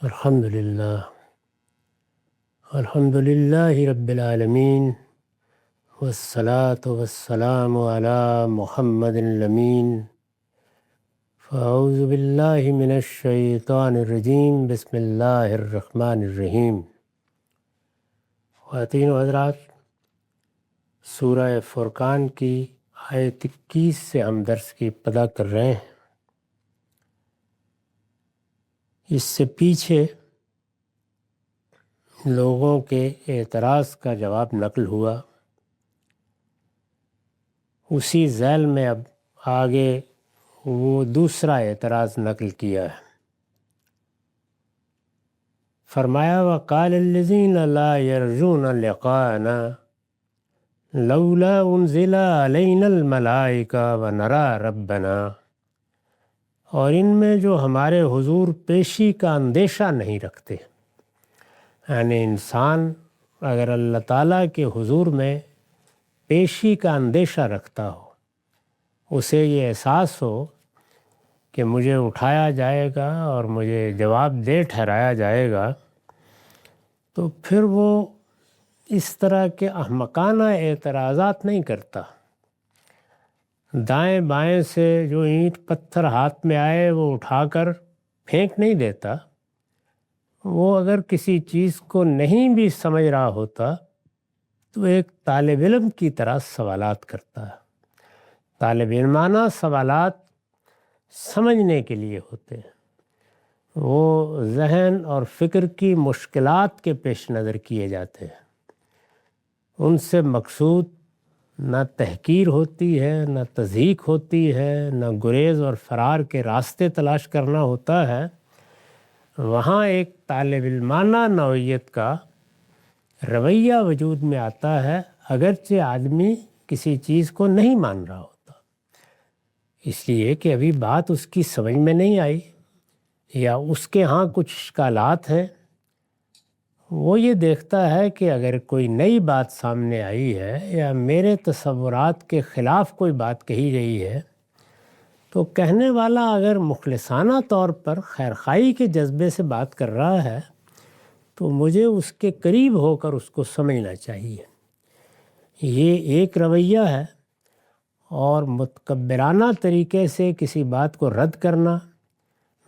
الحمدللہ رب العالمین والصلاة والسلام علی محمد الامین فاعوذ باللہ من الشیطان الرجیم بسم اللہ الرحمن الرحیم۔ خواتین و حضرات، سورہ فرقان کی آیت 21 سے ہم درس کی ابتدا کر رہے ہیں۔ اس سے پیچھے لوگوں کے اعتراض کا جواب نقل ہوا، اسی ذیل میں اب آگے وہ دوسرا اعتراض نقل کیا ہے۔ فرمایا وقال الذین لا یرجون لقاءنا لولا انزل علینا الملائکہ ونرى ربنا، اور ان میں جو ہمارے حضور پیشی کا اندیشہ نہیں رکھتے، یعنی انسان اگر اللہ تعالیٰ کے حضور میں پیشی کا اندیشہ رکھتا ہو، اسے یہ احساس ہو کہ مجھے اٹھایا جائے گا اور مجھے جواب دہ ٹھہرایا جائے گا، تو پھر وہ اس طرح کے احمقانہ اعتراضات نہیں کرتا۔ دائیں بائیں سے جو اینٹ پتھر ہاتھ میں آئے وہ اٹھا کر پھینک نہیں دیتا۔ وہ اگر کسی چیز کو نہیں بھی سمجھ رہا ہوتا تو ایک طالب علم کی طرح سوالات کرتا ہے۔ طالب علمانہ سوالات سمجھنے کے لیے ہوتے ہیں، وہ ذہن اور فکر کی مشکلات کے پیش نظر کیے جاتے ہیں۔ ان سے مقصود نہ تحقیر ہوتی ہے، نہ تضحیک ہوتی ہے، نہ گریز اور فرار کے راستے تلاش کرنا ہوتا ہے۔ وہاں ایک طالب علمانہ نوعیت کا رویہ وجود میں آتا ہے، اگرچہ آدمی کسی چیز کو نہیں مان رہا ہوتا، اس لیے کہ ابھی بات اس کی سمجھ میں نہیں آئی یا اس کے ہاں کچھ اشکالات ہیں۔ وہ یہ دیکھتا ہے کہ اگر کوئی نئی بات سامنے آئی ہے یا میرے تصورات کے خلاف کوئی بات کہی گئی ہے، تو کہنے والا اگر مخلصانہ طور پر خیرخواہی کے جذبے سے بات کر رہا ہے تو مجھے اس کے قریب ہو کر اس کو سمجھنا چاہیے۔ یہ ایک رویہ ہے، اور متکبرانہ طریقے سے کسی بات کو رد کرنا،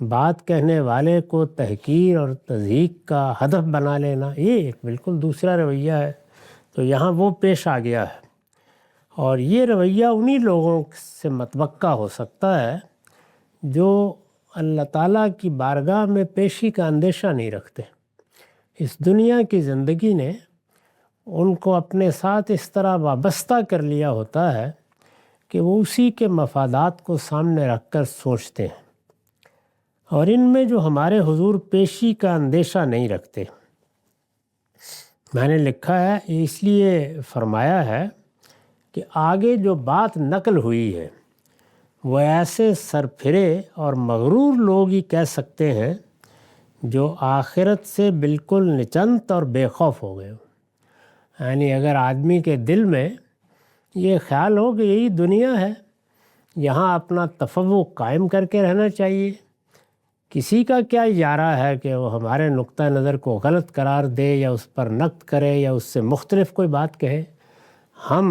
بات کہنے والے کو تحقیر اور تضحیک کا ہدف بنا لینا، یہ ایک بالکل دوسرا رویہ ہے۔ تو یہاں وہ پیش آ گیا ہے، اور یہ رویہ انہی لوگوں سے متوقع ہو سکتا ہے جو اللہ تعالیٰ کی بارگاہ میں پیشی کا اندیشہ نہیں رکھتے۔ اس دنیا کی زندگی نے ان کو اپنے ساتھ اس طرح وابستہ کر لیا ہوتا ہے کہ وہ اسی کے مفادات کو سامنے رکھ کر سوچتے ہیں، اور ان میں جو ہمارے حضور پیشی کا اندیشہ نہیں رکھتے۔ میں نے لکھا ہے، اس لیے فرمایا ہے کہ آگے جو بات نقل ہوئی ہے وہ ایسے سرپھرے اور مغرور لوگ ہی کہہ سکتے ہیں جو آخرت سے بالکل نچنت اور بے خوف ہو گئے ہو۔ یعنی اگر آدمی کے دل میں یہ خیال ہو کہ یہی دنیا ہے، یہاں اپنا تفوق قائم کر کے رہنا چاہیے، کسی کا کیا اجارہ ہے کہ وہ ہمارے نقطہ نظر کو غلط قرار دے یا اس پر نقد کرے یا اس سے مختلف کوئی بات کہے۔ ہم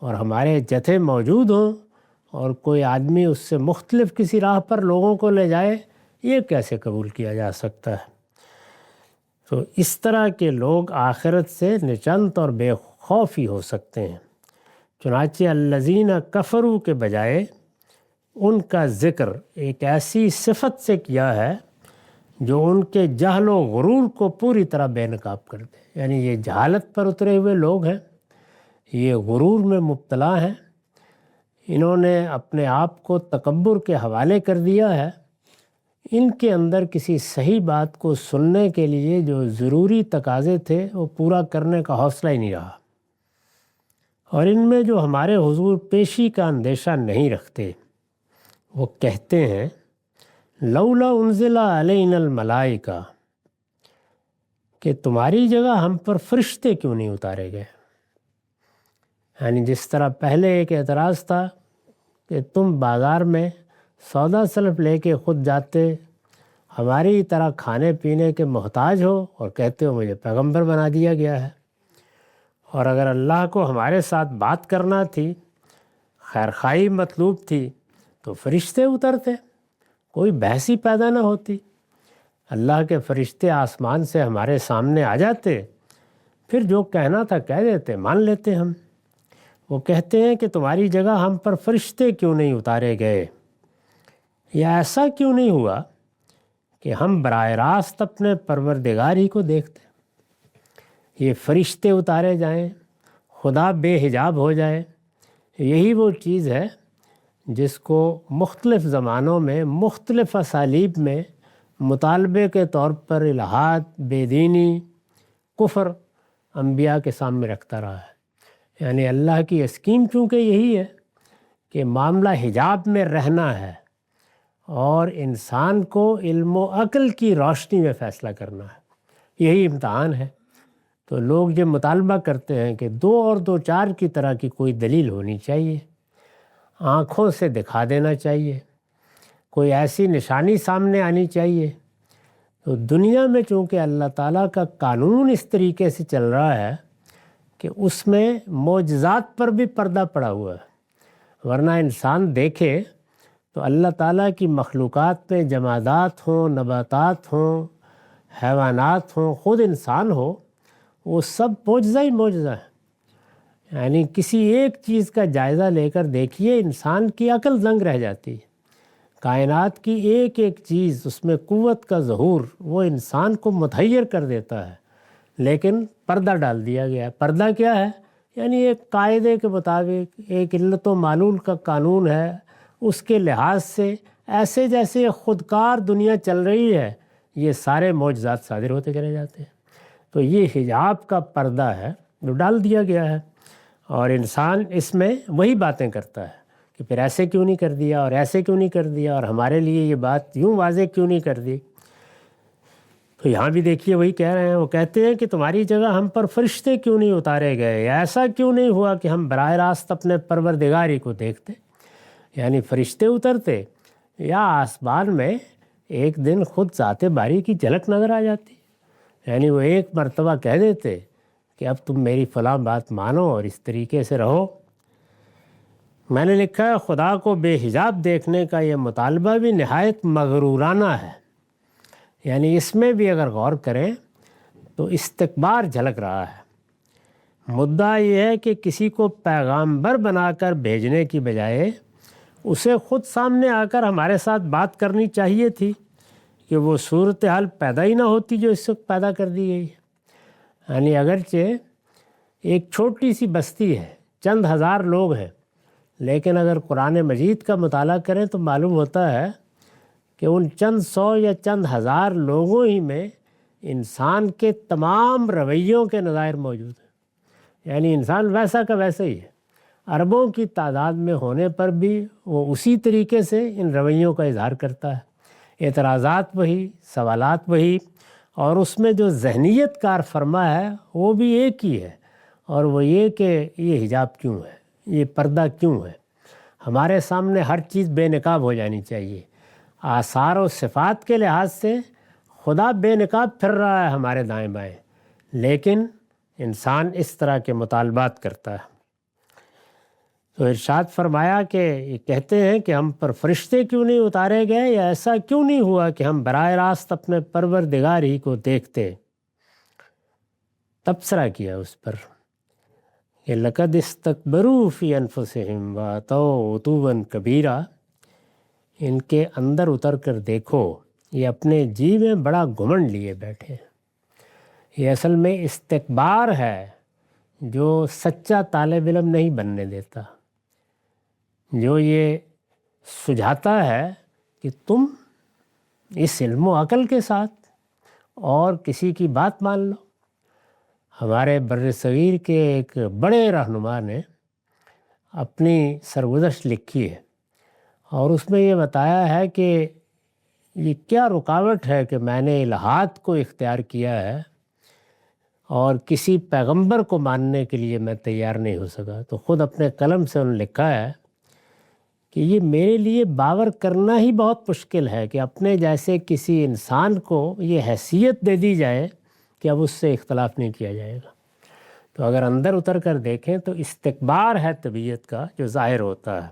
اور ہمارے جتھے موجود ہوں اور کوئی آدمی اس سے مختلف کسی راہ پر لوگوں کو لے جائے، یہ کیسے قبول کیا جا سکتا ہے؟ تو اس طرح کے لوگ آخرت سے نچنت اور بے خوف ہی ہو سکتے ہیں۔ چنانچہ الذین کفروا کے بجائے ان کا ذکر ایک ایسی صفت سے کیا ہے جو ان کے جہل و غرور کو پوری طرح بے نقاب کر دے۔ یعنی یہ جہالت پر اترے ہوئے لوگ ہیں، یہ غرور میں مبتلا ہیں، انہوں نے اپنے آپ کو تکبر کے حوالے کر دیا ہے۔ ان کے اندر کسی صحیح بات کو سننے کے لیے جو ضروری تقاضے تھے وہ پورا کرنے کا حوصلہ ہی نہیں رہا، اور ان میں جو ہمارے حضور پیشی کا اندیشہ نہیں رکھتے، وہ کہتے ہیں لولا انزل علینا الملائکہ، کہ تمہاری جگہ ہم پر فرشتے کیوں نہیں اتارے گئے۔ یعنی جس طرح پہلے ایک اعتراض تھا کہ تم بازار میں سودا سلف لے کے خود جاتے، ہماری طرح کھانے پینے کے محتاج ہو اور کہتے ہو مجھے پیغمبر بنا دیا گیا ہے۔ اور اگر اللہ کو ہمارے ساتھ بات کرنا تھی، خیرخواہی مطلوب تھی، تو فرشتے اترتے، کوئی بحث ہی پیدا نہ ہوتی۔ اللہ کے فرشتے آسمان سے ہمارے سامنے آ جاتے، پھر جو کہنا تھا کہہ دیتے، مان لیتے ہم۔ وہ کہتے ہیں کہ تمہاری جگہ ہم پر فرشتے کیوں نہیں اتارے گئے، یا ایسا کیوں نہیں ہوا کہ ہم براہ راست اپنے پروردگار ہی کو دیکھتے۔ یہ فرشتے اتارے جائیں، خدا بے حجاب ہو جائے، یہی وہ چیز ہے جس کو مختلف زمانوں میں مختلف اسالیب میں مطالبے کے طور پر الحاد، بے دینی، کفر انبیاء کے سامنے رکھتا رہا ہے۔ یعنی اللہ کی اسکیم چونکہ یہی ہے کہ معاملہ حجاب میں رہنا ہے اور انسان کو علم و عقل کی روشنی میں فیصلہ کرنا ہے، یہی امتحان ہے۔ تو لوگ یہ مطالبہ کرتے ہیں کہ 2 اور 2 4 کی طرح کی کوئی دلیل ہونی چاہیے، آنکھوں سے دکھا دینا چاہیے، کوئی ایسی نشانی سامنے آنی چاہیے۔ تو دنیا میں چونکہ اللہ تعالیٰ کا قانون اس طریقے سے چل رہا ہے کہ اس میں معجزات پر بھی پردہ پڑا ہوا ہے، ورنہ انسان دیکھے تو اللہ تعالیٰ کی مخلوقات میں جمادات ہوں، نباتات ہوں، حیوانات ہوں، خود انسان ہو، وہ سب معجزہ ہی معجزہ ہے۔ یعنی کسی ایک چیز کا جائزہ لے کر دیکھیے، انسان کی عقل دنگ رہ جاتی ہے۔ کائنات کی ایک ایک چیز، اس میں قوت کا ظہور، وہ انسان کو متحیر کر دیتا ہے، لیکن پردہ ڈال دیا گیا ہے۔ پردہ کیا ہے؟ یعنی ایک قاعدے کے مطابق، ایک علت و معلول کا قانون ہے، اس کے لحاظ سے ایسے جیسے خودکار دنیا چل رہی ہے، یہ سارے معجزات صادر ہوتے چلے جاتے ہیں۔ تو یہ حجاب کا پردہ ہے جو ڈال دیا گیا ہے، اور انسان اس میں وہی باتیں کرتا ہے کہ پھر ایسے کیوں نہیں کر دیا، اور ایسے کیوں نہیں کر دیا، اور ہمارے لیے یہ بات یوں واضح کیوں نہیں کر دی۔ تو یہاں بھی دیکھیے وہی کہہ رہے ہیں، وہ کہتے ہیں کہ تمہاری جگہ ہم پر فرشتے کیوں نہیں اتارے گئے، ایسا کیوں نہیں ہوا کہ ہم براہ راست اپنے پروردگار ہی کو دیکھتے۔ یعنی فرشتے اترتے یا آسمان میں ایک دن خود ذات باری کی جھلک نظر آ جاتی، یعنی وہ ایک مرتبہ کہہ دیتے کہ اب تم میری فلاں بات مانو اور اس طریقے سے رہو۔ میں نے لکھا ہے خدا کو بے حجاب دیکھنے کا یہ مطالبہ بھی نہایت مغرورانہ ہے، یعنی اس میں بھی اگر غور کریں تو استکبار جھلک رہا ہے۔ مدعا یہ ہے کہ کسی کو پیغامبر بنا کر بھیجنے کی بجائے اسے خود سامنے آ کر ہمارے ساتھ بات کرنی چاہیے تھی، کہ وہ صورتحال پیدا ہی نہ ہوتی جو اس وقت پیدا کر دی گئی ہے۔ یعنی اگرچہ ایک چھوٹی سی بستی ہے، چند ہزار لوگ ہیں، لیکن اگر قرآن مجید کا مطالعہ کریں تو معلوم ہوتا ہے کہ ان چند 100 یا چند ہزار لوگوں ہی میں انسان کے تمام رویوں کے نظائر موجود ہیں۔ یعنی انسان ویسا کا ویسا ہی ہے، اربوں کی تعداد میں ہونے پر بھی وہ اسی طریقے سے ان رویوں کا اظہار کرتا ہے، اعتراضات وہی، سوالات وہی، اور اس میں جو ذہنیت کار فرما ہے وہ بھی ایک ہی ہے، اور وہ یہ کہ یہ حجاب کیوں ہے، یہ پردہ کیوں ہے۔ ہمارے سامنے ہر چیز بے نقاب ہو جانی چاہیے۔ آثار و صفات کے لحاظ سے خدا بے نقاب پھر رہا ہے ہمارے دائیں بائیں، لیکن انسان اس طرح کے مطالبات کرتا ہے۔ تو ارشاد فرمایا کہ یہ کہتے ہیں کہ ہم پر فرشتے کیوں نہیں اتارے گئے، یا ایسا کیوں نہیں ہوا کہ ہم براہ راست اپنے پروردگار ہی کو دیکھتے۔ تبصرہ کیا اس پر کہ لقد استکبروا فی انفسہم واتوا عتوا کبیرا، ان کے اندر اتر کر دیکھو، یہ اپنے جی میں بڑا گھمنڈ لیے بیٹھے ہیں۔ یہ اصل میں استکبار ہے جو سچا طالب علم نہیں بننے دیتا، جو یہ سجھاتا ہے کہ تم اس علم و عقل کے ساتھ اور کسی کی بات مان لو۔ ہمارے بر صغیر کے ایک بڑے رہنما نے اپنی سرگزشت لکھی ہے، اور اس میں یہ بتایا ہے کہ یہ کیا رکاوٹ ہے کہ میں نے الحاد کو اختیار کیا ہے اور کسی پیغمبر کو ماننے کے لیے میں تیار نہیں ہو سکا۔ تو خود اپنے قلم سے انہوں نے لکھا ہے کہ یہ میرے لیے باور کرنا ہی بہت مشکل ہے کہ اپنے جیسے کسی انسان کو یہ حیثیت دے دی جائے کہ اب اس سے اختلاف نہیں کیا جائے گا۔ تو اگر اندر اتر کر دیکھیں تو استکبار ہے طبیعت کا جو ظاہر ہوتا ہے۔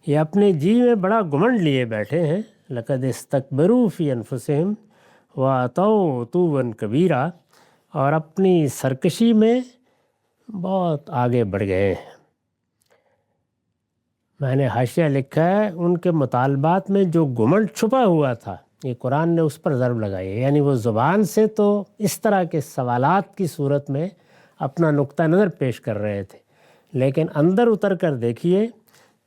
یہ اپنے جی میں بڑا گھمنڈ لیے بیٹھے ہیں، لقد استکبروا فی انفسہم واتوا عتوا کبیرا، اور اپنی سرکشی میں بہت آگے بڑھ گئے ہیں۔ میں نے حاشیہ لکھا ہے ان کے مطالبات میں جو گھمنڈ چھپا ہوا تھا، یہ قرآن نے اس پر ضرب لگائی ہے۔ یعنی وہ زبان سے تو اس طرح کے سوالات کی صورت میں اپنا نقطہ نظر پیش کر رہے تھے، لیکن اندر اتر کر دیکھیے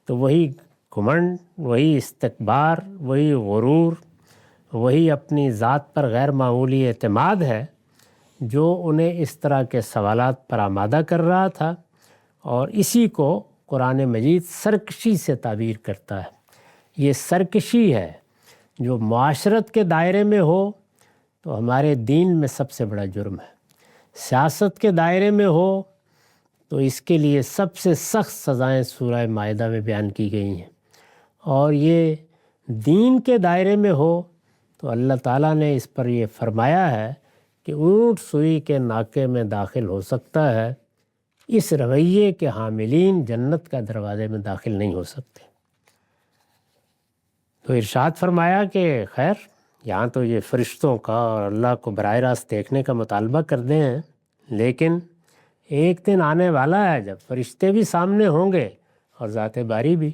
تو وہی گھمنڈ، وہی استکبار، وہی غرور، وہی اپنی ذات پر غیر معمولی اعتماد ہے جو انہیں اس طرح کے سوالات پر آمادہ کر رہا تھا، اور اسی کو قرآن مجید سرکشی سے تعبیر کرتا ہے۔ یہ سرکشی ہے جو معاشرت کے دائرے میں ہو تو ہمارے دین میں سب سے بڑا جرم ہے، سیاست کے دائرے میں ہو تو اس کے لیے سب سے سخت سزائیں سورہ مائدہ میں بیان کی گئی ہیں، اور یہ دین کے دائرے میں ہو تو اللہ تعالیٰ نے اس پر یہ فرمایا ہے کہ اونٹ سوئی کے ناکے میں داخل ہو سکتا ہے، اس رویے کے حاملین جنت کا دروازے میں داخل نہیں ہو سکتے۔ تو ارشاد فرمایا کہ خیر یہاں تو یہ فرشتوں کا اور اللہ کو براہ راست دیکھنے کا مطالبہ کرتے ہیں، لیکن ایک دن آنے والا ہے جب فرشتے بھی سامنے ہوں گے اور ذات باری بھی۔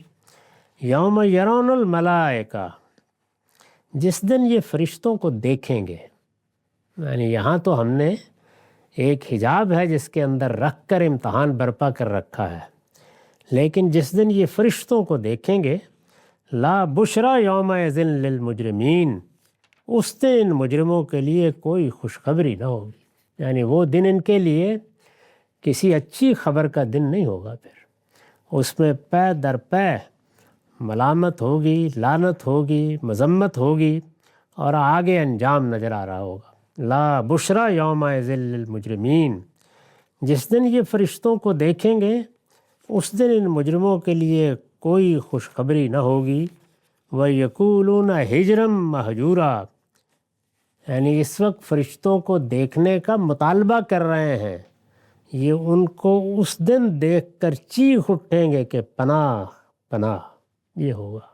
یوم یرون الملائکہ، جس دن یہ فرشتوں کو دیکھیں گے، یعنی یہاں تو ہم نے ایک حجاب ہے جس کے اندر رکھ کر امتحان برپا کر رکھا ہے، لیکن جس دن یہ فرشتوں کو دیکھیں گے، لا بشرا یومئذ للمجرمین، اس دن ان مجرموں کے لیے کوئی خوشخبری نہ ہوگی۔ یعنی وہ دن ان کے لیے کسی اچھی خبر کا دن نہیں ہوگا، پھر اس میں پے در پے ملامت ہوگی، لعنت ہوگی، مذمت ہوگی، اور آگے انجام نظر آ رہا ہوگا۔ لا بشرا یومئذ للمجرمین، جس دن یہ فرشتوں کو دیکھیں گے اس دن ان مجرموں کے لیے کوئی خوشخبری نہ ہوگی۔ وَيَقُولُونَ حِجْرًا مَحْجُورًا، یعنی اس وقت فرشتوں کو دیکھنے کا مطالبہ کر رہے ہیں، یہ ان کو اس دن دیکھ کر چیخ اٹھیں گے کہ پناہ پناہ، یہ ہوگا۔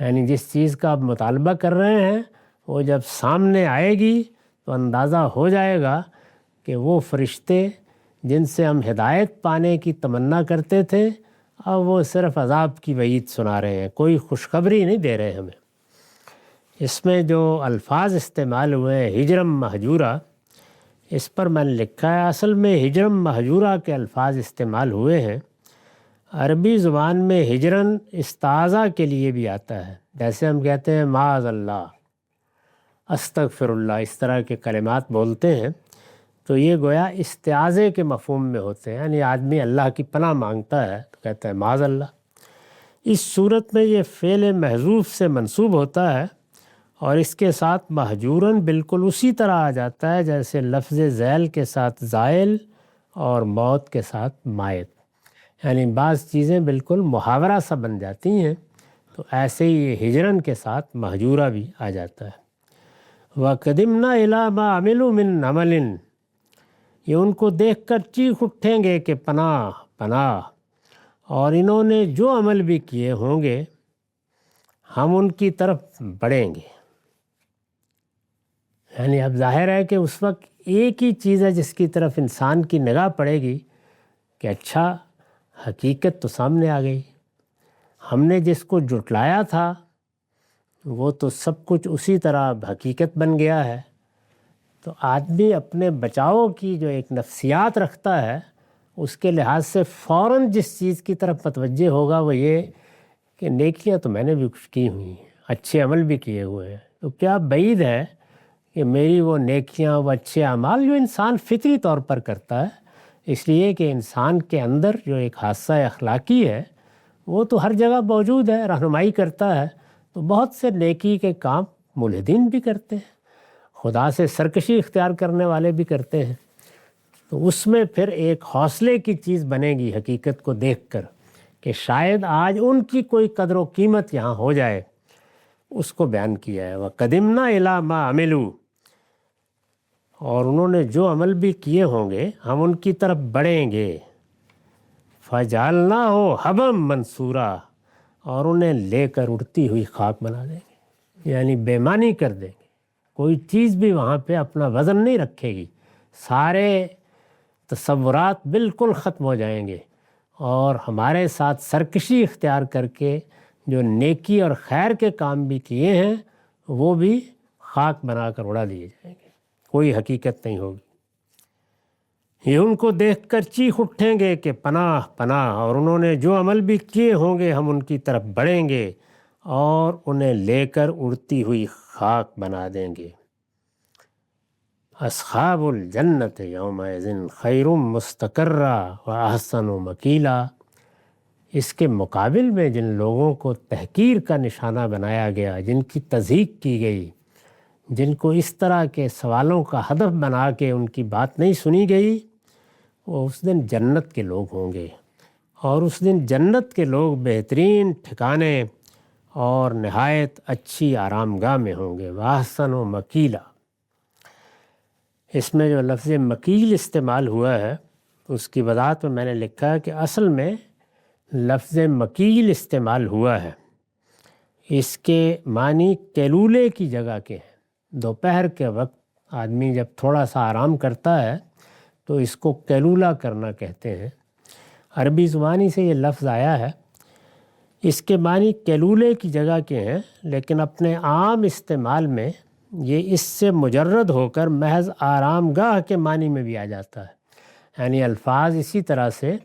یعنی جس چیز کا آپ مطالبہ کر رہے ہیں وہ جب سامنے آئے گی تو اندازہ ہو جائے گا کہ وہ فرشتے جن سے ہم ہدایت پانے کی تمنا کرتے تھے اب وہ صرف عذاب کی وعید سنا رہے ہیں، کوئی خوشخبری نہیں دے رہے ہمیں۔ اس میں جو الفاظ استعمال ہوئے ہیں ہجرم مہجورہ، اس پر میں نے لکھا ہے اصل میں ہجرم مہجورہ کے الفاظ استعمال ہوئے ہیں۔ عربی زبان میں ہجرن استعاذہ کے لیے بھی آتا ہے، جیسے ہم کہتے ہیں معاذ اللہ، استغفر اللہ، اس طرح کے کلمات بولتے ہیں تو یہ گویا استعاذے کے مفہوم میں ہوتے ہیں، یعنی آدمی اللہ کی پناہ مانگتا ہے تو کہتا ہے معاذ اللہ۔ اس صورت میں یہ فعل محذوف سے منصوب ہوتا ہے، اور اس کے ساتھ مہجوراً بالکل اسی طرح آ جاتا ہے جیسے لفظ ذیل کے ساتھ زائل اور موت کے ساتھ مائت، یعنی بعض چیزیں بالکل محاورہ سا بن جاتی ہیں، تو ایسے ہی یہ ہجرن کے ساتھ مہجورہ بھی آ جاتا ہے۔ وَقَدِمْنَا إِلَىٰ مَا عَمِلُوا مِنْ عَمَلٍ، یہ ان کو دیکھ کر چیخ اٹھیں گے کہ پناہ پناہ، اور انہوں نے جو عمل بھی کیے ہوں گے ہم ان کی طرف بڑھیں گے۔ یعنی اب ظاہر ہے کہ اس وقت ایک ہی چیز ہے جس کی طرف انسان کی نگاہ پڑے گی کہ اچھا حقیقت تو سامنے آ گئی، ہم نے جس کو جھٹلایا تھا وہ تو سب کچھ اسی طرح حقیقت بن گیا ہے۔ تو آدمی اپنے بچاؤ کی جو ایک نفسیات رکھتا ہے اس کے لحاظ سے فوراً جس چیز کی طرف متوجہ ہوگا وہ یہ کہ نیکیاں تو میں نے بھی کچھ کی ہوئی ہیں، اچھے عمل بھی کیے ہوئے ہیں، تو کیا بعید ہے کہ میری وہ نیکیاں، وہ اچھے اعمال جو انسان فطری طور پر کرتا ہے، اس لیے کہ انسان کے اندر جو ایک حادثہ اخلاقی ہے وہ تو ہر جگہ موجود ہے، رہنمائی کرتا ہے، تو بہت سے نیکی کے کام ملحدین بھی کرتے ہیں، خدا سے سرکشی اختیار کرنے والے بھی کرتے ہیں، تو اس میں پھر ایک حوصلے کی چیز بنے گی حقیقت کو دیکھ کر کہ شاید آج ان کی کوئی قدر و قیمت یہاں ہو جائے، اس کو بیان کیا ہے۔ وَقَدِمْنَا إِلَىٰ مَا عَمِلُوا، اور انہوں نے جو عمل بھی کیے ہوں گے ہم ان کی طرف بڑھیں گے۔ فَجَعَلْنَاهُ حَبًّا مَنْثُورًا، اور انہیں لے کر اڑتی ہوئی خاک بنا دیں گے، یعنی بے معنی کر دیں گے۔ کوئی چیز بھی وہاں پہ اپنا وزن نہیں رکھے گی، سارے تصورات بالکل ختم ہو جائیں گے، اور ہمارے ساتھ سرکشی اختیار کر کے جو نیکی اور خیر کے کام بھی کیے ہیں وہ بھی خاک بنا کر اڑا دیے جائیں گے، کوئی حقیقت نہیں ہوگی۔ یہ ان کو دیکھ کر چیخ اٹھیں گے کہ پناہ پناہ، اور انہوں نے جو عمل بھی کیے ہوں گے ہم ان کی طرف بڑھیں گے اور انہیں لے کر اڑتی ہوئی خاک بنا دیں گے۔ اصحاب الجنت یومئذ خیر مستقرا واحسن مقیلا، اس کے مقابل میں جن لوگوں کو تحقیر کا نشانہ بنایا گیا، جن کی تضحیک کی گئی، جن کو اس طرح کے سوالوں کا ہدف بنا کے ان کی بات نہیں سنی گئی، وہ اس دن جنت کے لوگ ہوں گے، اور اس دن جنت کے لوگ بہترین ٹھکانے اور نہایت اچھی آرام گاہ میں ہوں گے۔ واحسن و مقیلا، اس میں جو لفظ مقیل استعمال ہوا ہے اس کی وضاحت میں نے لکھا ہے کہ اصل میں لفظ مقیل استعمال ہوا ہے، اس کے معنی کیلولے کی جگہ کے ہیں۔ دوپہر کے وقت آدمی جب تھوڑا سا آرام کرتا ہے تو اس کو کیلولہ کرنا کہتے ہیں، عربی زبانی سے یہ لفظ آیا ہے۔ اس کے معنی کیلولے کی جگہ کے ہیں، لیکن اپنے عام استعمال میں یہ اس سے مجرد ہو کر محض آرام گاہ کے معنی میں بھی آ جاتا ہے، یعنی الفاظ اسی طرح سے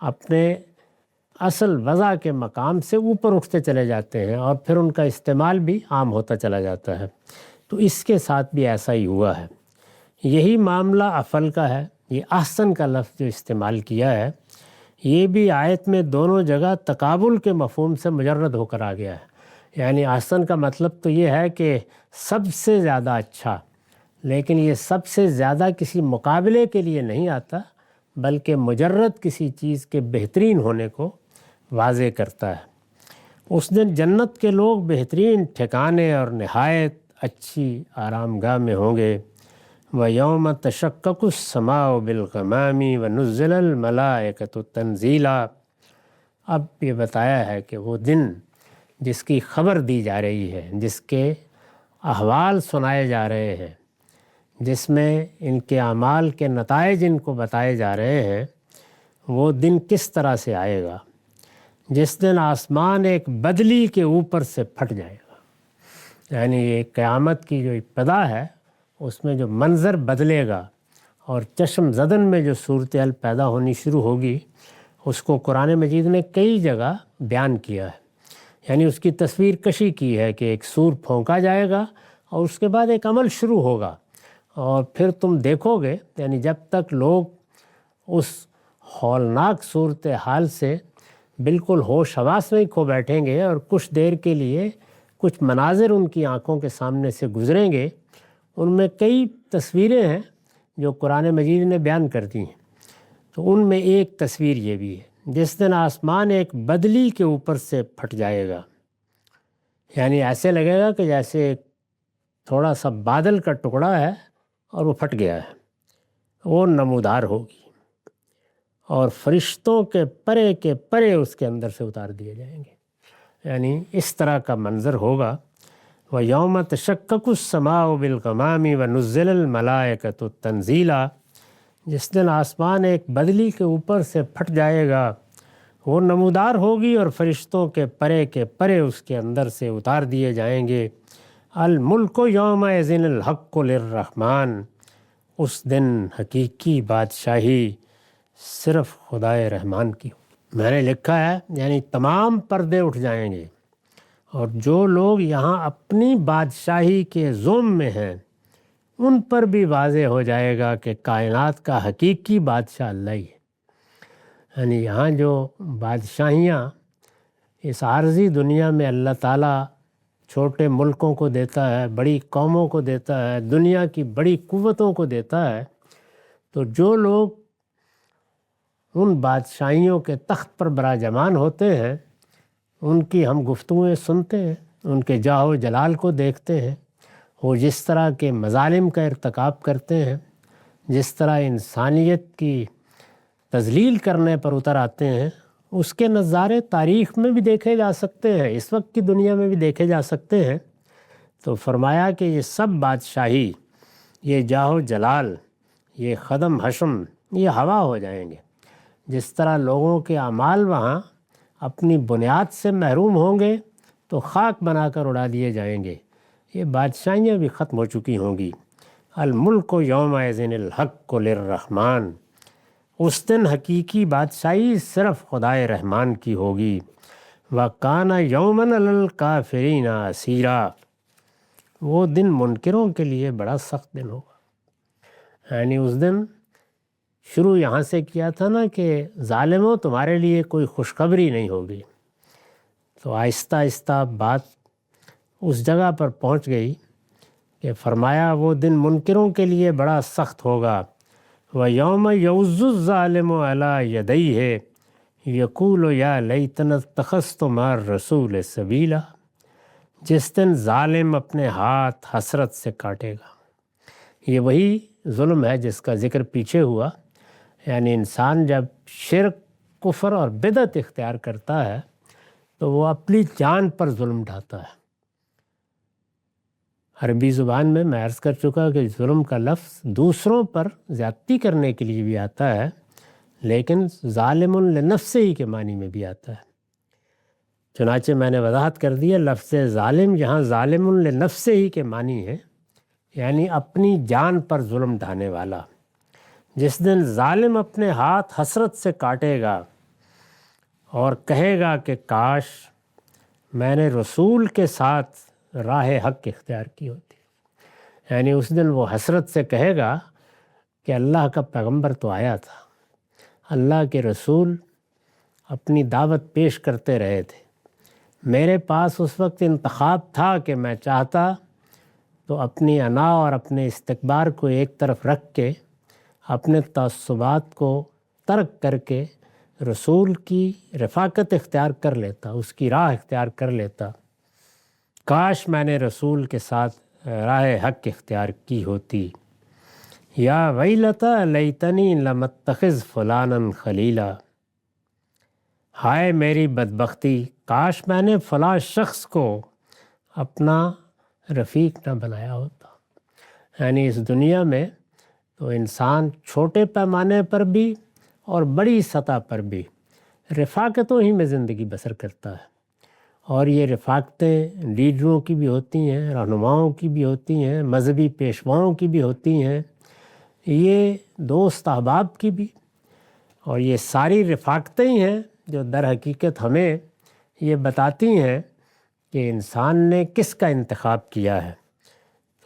اپنے اصل وضع کے مقام سے اوپر اٹھتے چلے جاتے ہیں اور پھر ان کا استعمال بھی عام ہوتا چلا جاتا ہے۔ تو اس کے ساتھ بھی ایسا ہی ہوا ہے۔ یہی معاملہ افل کا ہے۔ یہ احسن کا لفظ جو استعمال کیا ہے یہ بھی آیت میں دونوں جگہ تقابل کے مفہوم سے مجرد ہو کر آ گیا ہے، یعنی احسن کا مطلب تو یہ ہے کہ سب سے زیادہ اچھا، لیکن یہ سب سے زیادہ کسی مقابلے کے لیے نہیں آتا بلکہ مجرد کسی چیز کے بہترین ہونے کو واضح کرتا ہے۔ اس دن جنت کے لوگ بہترین ٹھکانے اور نہایت اچھی آرام گاہ میں ہوں گے۔ وَيَوْمَ تَشَقَّقُ السَّمَاءُ بِالْغَمَامِ وَنُزِّلَ الْمَلَائِكَةُ تَنزِيلًا، اب یہ بتایا ہے کہ وہ دن جس کی خبر دی جا رہی ہے، جس کے احوال سنائے جا رہے ہیں، جس میں ان کے اعمال کے نتائج ان کو بتائے جا رہے ہیں، وہ دن کس طرح سے آئے گا؟ جس دن آسمان ایک بدلی کے اوپر سے پھٹ جائے گا، یعنی یہ قیامت کی جو ابتدا ہے اس میں جو منظر بدلے گا اور چشم زدن میں جو صورتحال پیدا ہونی شروع ہوگی اس کو قرآن مجید نے کئی جگہ بیان کیا ہے، یعنی اس کی تصویر کشی کی ہے کہ ایک سور پھونکا جائے گا اور اس کے بعد ایک عمل شروع ہوگا، اور پھر تم دیکھو گے، یعنی جب تک لوگ اس ہولناک صورتحال سے بالکل ہوش حواس میں کھو بیٹھیں گے اور کچھ دیر کے لیے کچھ مناظر ان کی آنکھوں کے سامنے سے گزریں گے، ان میں کئی تصویریں ہیں جو قرآن مجید نے بیان کر دی ہیں۔ تو ان میں ایک تصویر یہ بھی ہے، جس دن آسمان ایک بدلی کے اوپر سے پھٹ جائے گا، یعنی ایسے لگے گا کہ جیسے ایک تھوڑا سا بادل کا ٹکڑا ہے اور وہ پھٹ گیا ہے، وہ نمودار ہوگی، اور فرشتوں کے پرے اس کے اندر سے اتار دیے جائیں گے، یعنی اس طرح کا منظر ہوگا۔ وَيَوْمَ تَشَقَّقُ السَّمَاءُ بِالْغَمَامِ وَنُزِّلَ الْمَلَائِكَةُ تَنزِيلًا، جس دن آسمان ایک بدلی کے اوپر سے پھٹ جائے گا، وہ نمودار ہوگی اور فرشتوں کے پرے اس کے اندر سے اتار دیے جائیں گے۔ الملک یومئذ الحق للرحمن، اس دن حقیقی بادشاہی صرف خدائے رحمان کی۔ میں نے لکھا ہے یعنی تمام پردے اٹھ جائیں گے، اور جو لوگ یہاں اپنی بادشاہی کے ظلم میں ہیں ان پر بھی واضح ہو جائے گا کہ کائنات کا حقیقی بادشاہ اللہ ہی ہے۔ یعنی یہاں جو بادشاہیاں اس عارضی دنیا میں اللہ تعالیٰ چھوٹے ملکوں کو دیتا ہے، بڑی قوموں کو دیتا ہے، دنیا کی بڑی قوتوں کو دیتا ہے، تو جو لوگ ان بادشاہیوں کے تخت پر براجمان ہوتے ہیں، ان کی ہم گفتگویں سنتے ہیں، ان کے جاہ و جلال کو دیکھتے ہیں، وہ جس طرح کے مظالم کا ارتکاب کرتے ہیں، جس طرح انسانیت کی تذلیل کرنے پر اتر آتے ہیں، اس کے نظارے تاریخ میں بھی دیکھے جا سکتے ہیں، اس وقت کی دنیا میں بھی دیکھے جا سکتے ہیں۔ تو فرمایا کہ یہ سب بادشاہی، یہ جاہ و جلال، یہ خدم حشم، یہ ہوا ہو جائیں گے۔ جس طرح لوگوں کے اعمال وہاں اپنی بنیاد سے محروم ہوں گے تو خاک بنا کر اڑا دیے جائیں گے، یہ بادشاہیاں بھی ختم ہو چکی ہوں گی۔ الملک یومئذ الحق للرحمن، اس دن حقیقی بادشاہی صرف خدائے رحمان کی ہوگی۔ وَكَانَ يَوْمًا عَلَى الْكَافِرِينَ عَسِيرًا، وہ دن منکروں کے لیے بڑا سخت دن ہوگا۔ یعنی اس دن شروع یہاں سے کیا تھا نا کہ ظالموں تمہارے لیے کوئی خوشخبری نہیں ہوگی، تو آہستہ آہستہ بات اس جگہ پر پہنچ گئی کہ فرمایا وہ دن منکروں کے لیے بڑا سخت ہوگا۔ وَيَوْمَ يَعُضُّ الظَّالِمُ عَلَى يَدَيْهِ يَقُولُ يَا لَيْتَنِي اتَّخَذْتُ مَعَ الرَّسُولِ سَبِيلًا، جس دن ظالم اپنے ہاتھ حسرت سے کاٹے گا۔ یہ وہی ظلم ہے جس کا ذکر پیچھے ہوا، یعنی انسان جب شرک، کفر اور بدعت اختیار کرتا ہے تو وہ اپنی جان پر ظلم ڈھاتا ہے۔ عربی زبان میں عرض کر چکا کہ ظلم کا لفظ دوسروں پر زیادتی کرنے کے لیے بھی آتا ہے، لیکن ظالم لنفسہ ہی کے معنی میں بھی آتا ہے۔ چنانچہ میں نے وضاحت کر دیا، لفظ ظالم یہاں ظالم لنفسہ ہی کے معنی ہے، یعنی اپنی جان پر ظلم ڈھانے والا۔ جس دن ظالم اپنے ہاتھ حسرت سے کاٹے گا اور کہے گا کہ کاش میں نے رسول کے ساتھ راہ حق اختیار کی ہوتی، یعنی اس دن وہ حسرت سے کہے گا کہ اللہ کا پیغمبر تو آیا تھا، اللہ کے رسول اپنی دعوت پیش کرتے رہے تھے، میرے پاس اس وقت انتخاب تھا کہ میں چاہتا تو اپنی انا اور اپنے استکبار کو ایک طرف رکھ کے، اپنے تعصبات کو ترک کر کے رسول کی رفاقت اختیار کر لیتا، اس کی راہ اختیار کر لیتا۔ کاش میں نے رسول کے ساتھ راہ حق اختیار کی ہوتی۔ یا ویلتا لیتنی لم اتخذ فلانا خلیلا، ہائے میری بدبختی، کاش میں نے فلاں شخص کو اپنا رفیق نہ بنایا ہوتا۔ یعنی اس دنیا میں تو انسان چھوٹے پیمانے پر بھی اور بڑی سطح پر بھی رفاقتوں ہی میں زندگی بسر کرتا ہے، اور یہ رفاقتیں لیڈروں کی بھی ہوتی ہیں، رہنماؤں کی بھی ہوتی ہیں، مذہبی پیشواؤں کی بھی ہوتی ہیں، یہ دوست احباب کی بھی، اور یہ ساری رفاقتیں ہی ہیں جو در حقیقت ہمیں یہ بتاتی ہیں کہ انسان نے کس کا انتخاب کیا ہے۔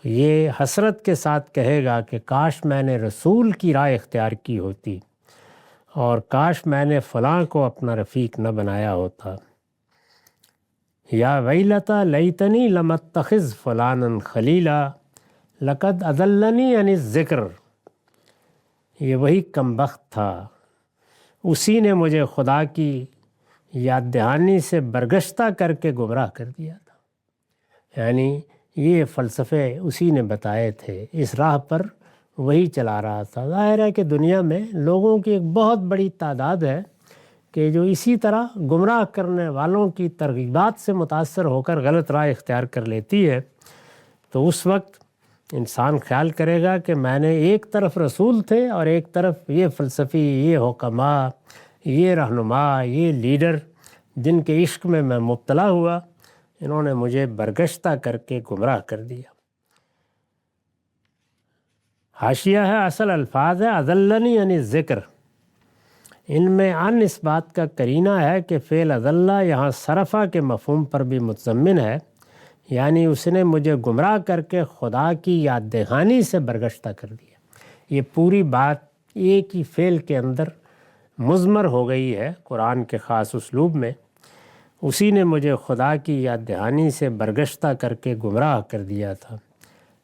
یہ حسرت کے ساتھ کہے گا کہ کاش میں نے رسول کی راہ اختیار کی ہوتی، اور کاش میں نے فلاں کو اپنا رفیق نہ بنایا ہوتا۔ یا ویلتا لیتنی لم اتخذ فلانا خلیلا لقد اضلنی عن الذکر، یہ وہی کمبخت تھا، اسی نے مجھے خدا کی یاد دہانی سے برگشتہ کر کے گمراہ کر دیا تھا۔ یعنی یہ فلسفے اسی نے بتائے تھے، اس راہ پر وہی چلا رہا تھا۔ ظاہر ہے کہ دنیا میں لوگوں کی ایک بہت بڑی تعداد ہے کہ جو اسی طرح گمراہ کرنے والوں کی ترغیبات سے متاثر ہو کر غلط راہ اختیار کر لیتی ہے، تو اس وقت انسان خیال کرے گا کہ میں نے ایک طرف رسول تھے اور ایک طرف یہ فلسفی، یہ حکماء، یہ رہنما، یہ لیڈر جن کے عشق میں مبتلا ہوا، انہوں نے مجھے برگشتہ کر کے گمراہ کر دیا۔ حاشیہ ہے، اصل الفاظ ہے اضلنی عن الذکر، ان میں ان اس بات کا قرینہ ہے کہ فعل اضلہ یہاں صرفہ کے مفہوم پر بھی متضمن ہے، یعنی اس نے مجھے گمراہ کر کے خدا کی یاد دہانی سے برگشتہ کر دیا۔ یہ پوری بات ایک ہی فعل کے اندر مضمر ہو گئی ہے قرآن کے خاص اسلوب میں، اسی نے مجھے خدا کی یاد دہانی سے برگشتہ کر کے گمراہ کر دیا تھا۔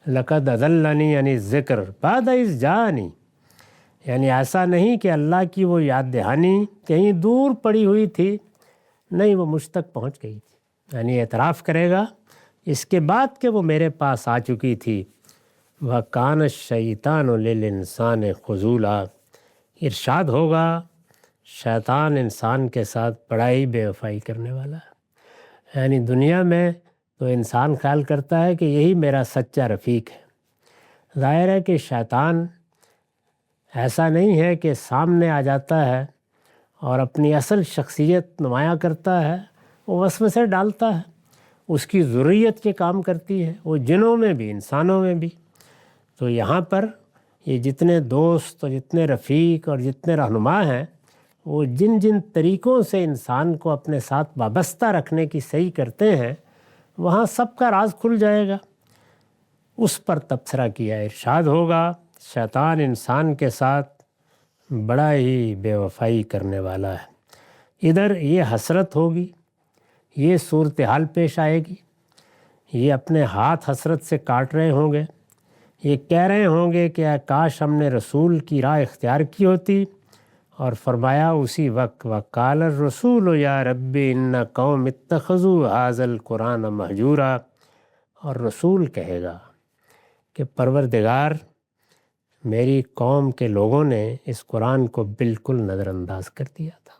لقد اضلنی عن الذکر بعد اذ جاءنی، یعنی ایسا نہیں کہ اللہ کی وہ یاد دہانی کہیں دور پڑی ہوئی تھی، نہیں، وہ مجھ تک پہنچ گئی تھی۔ یعنی اعتراف کرے گا اس کے بعد کہ وہ میرے پاس آ چکی تھی۔ وَكَانَ الشَّيْطَانُ لِلْإِنسَانِ خُذُولًا، ارشاد ہوگا شیطان انسان کے ساتھ بڑا ہی بے وفائی کرنے والا ہے۔ یعنی دنیا میں تو انسان خیال کرتا ہے کہ یہی میرا سچا رفیق ہے۔ ظاہر ہے کہ شیطان ایسا نہیں ہے کہ سامنے آ جاتا ہے اور اپنی اصل شخصیت نمایاں کرتا ہے، وہ وسوسے ڈالتا ہے، اس کی ذریت کے کام کرتی ہے، وہ جنوں میں بھی انسانوں میں بھی۔ تو یہاں پر یہ جتنے دوست اور جتنے رفیق اور جتنے رہنما ہیں، وہ جن جن طریقوں سے انسان کو اپنے ساتھ وابستہ رکھنے کی صحیح کرتے ہیں، وہاں سب کا راز کھل جائے گا۔ اس پر تبصرہ کیا، ارشاد ہوگا شیطان انسان کے ساتھ بڑا ہی بے وفائی کرنے والا ہے۔ ادھر یہ حسرت ہوگی، یہ صورتحال پیش آئے گی، یہ اپنے ہاتھ حسرت سے کاٹ رہے ہوں گے، یہ کہہ رہے ہوں گے کہ کاش ہم نے رسول کی راہ اختیار کی ہوتی۔ اور فرمایا اسی وقت وَقَالَ الرَّسُولُ يَا رَبِّ إِنَّ قَوْمِ اتَّخَذُوا هَٰذَا الْقُرْآنَ مَهْجُورًا، اور رسول کہے گا کہ پروردگار، میری قوم کے لوگوں نے اس قرآن کو بالکل نظر انداز کر دیا تھا۔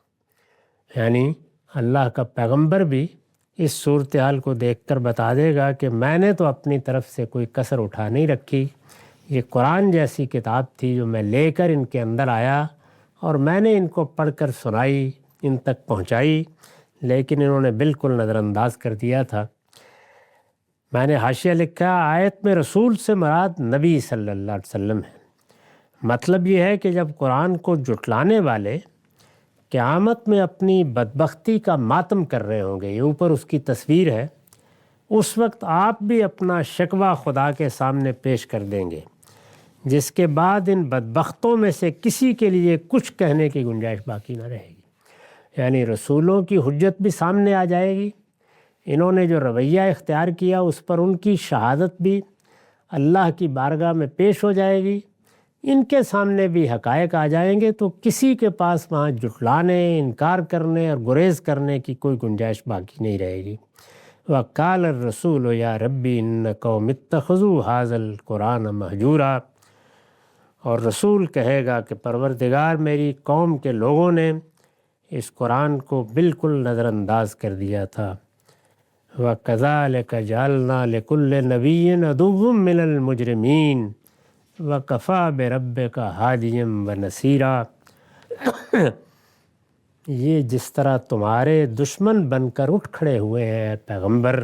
یعنی اللہ کا پیغمبر بھی اس صورتحال کو دیکھ کر بتا دے گا کہ میں نے تو اپنی طرف سے کوئی کسر اٹھا نہیں رکھی، یہ قرآن جیسی کتاب تھی جو میں لے کر ان کے اندر آیا اور میں نے ان کو پڑھ کر سنائی، ان تک پہنچائی، لیکن انہوں نے بالکل نظر انداز کر دیا تھا۔ میں نے حاشیہ لکھا، آیت میں رسول سے مراد نبی صلی اللہ علیہ وسلم ہے۔ مطلب یہ ہے کہ جب قرآن کو جھٹلانے والے قیامت میں اپنی بدبختی کا ماتم کر رہے ہوں گے، یہ اوپر اس کی تصویر ہے، اس وقت آپ بھی اپنا شکوہ خدا کے سامنے پیش کر دیں گے، جس کے بعد ان بدبختوں میں سے کسی کے لیے کچھ کہنے کی گنجائش باقی نہ رہے گی۔ یعنی رسولوں کی حجت بھی سامنے آ جائے گی، انہوں نے جو رویہ اختیار کیا اس پر ان کی شہادت بھی اللہ کی بارگاہ میں پیش ہو جائے گی، ان کے سامنے بھی حقائق آ جائیں گے، تو کسی کے پاس وہاں جھٹلانے، انکار کرنے اور گریز کرنے کی کوئی گنجائش باقی نہیں رہے گی۔ وَقَالَ الرَّسُولُ يَا رَبِّ إِنَّ قَوْمِ اتَّخَذُوا هَٰذَا الْقُرْآنَ مَهْجُورًا، اور رسول کہے گا کہ پروردگار، میری قوم کے لوگوں نے اس قرآن کو بالکل نظر انداز کر دیا تھا۔ وَكَذَٰلِكَ جَعَلْنَا لِكُلِّ نَبِيٍّ عَدُوًّا مِّنَ الْمُجْرِمِينَ وَكَفَىٰ بِرَبِّكَ هَادِيًا وَنَصِيرًا، یہ جس طرح تمہارے دشمن بن کر اٹھ کھڑے ہوئے ہیں پیغمبر،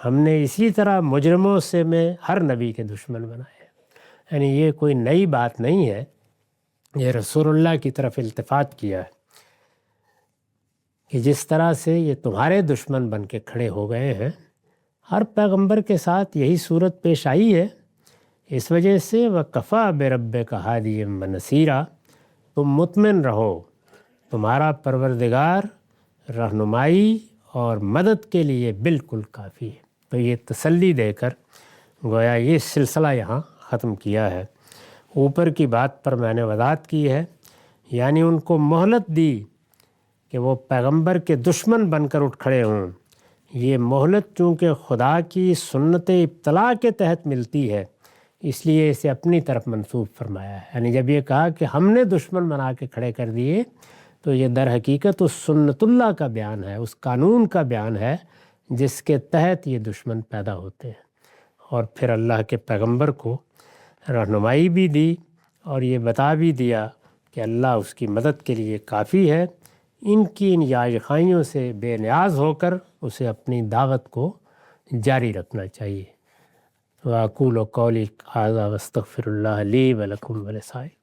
ہم نے اسی طرح مجرموں سے میں ہر نبی کے دشمن بنائے ہیں۔ یعنی یہ کوئی نئی بات نہیں ہے، یہ رسول اللہ کی طرف التفات کیا ہے کہ جس طرح سے یہ تمہارے دشمن بن کے کھڑے ہو گئے ہیں، ہر پیغمبر کے ساتھ یہی صورت پیش آئی ہے۔ اس وجہ سے وَكَفَىٰ بِرَبِّكَ هَادِيًا وَنَصِيرًا، تم مطمئن رہو، تمہارا پروردگار رہنمائی اور مدد کے لیے بالکل کافی ہے۔ تو یہ تسلی دے کر گویا یہ سلسلہ یہاں ختم کیا ہے۔ اوپر کی بات پر میں نے وضاحت کی ہے، یعنی ان کو مہلت دی کہ وہ پیغمبر کے دشمن بن کر اٹھ کھڑے ہوں۔ یہ مہلت چونکہ خدا کی سنت ابتلاء کے تحت ملتی ہے، اس لیے اسے اپنی طرف منسوب فرمایا ہے۔ یعنی جب یہ کہا کہ ہم نے دشمن بنا کے کھڑے کر دیے، تو یہ در حقیقت اس سنت اللہ کا بیان ہے، اس قانون کا بیان ہے جس کے تحت یہ دشمن پیدا ہوتے ہیں۔ اور پھر اللہ کے پیغمبر کو رہنمائی بھی دی اور یہ بتا بھی دیا کہ اللہ اس کی مدد کے لیے کافی ہے۔ ان کی ان یاج خائیوں سے بے نیاز ہو کر اسے اپنی دعوت کو جاری رکھنا چاہیے۔ وَأَقُولُ قَوْلِي هَٰذَا وَأَسْتَغْفِرُ اللَّهَ لِي وَلَكُمْ وَلِسَائِرِ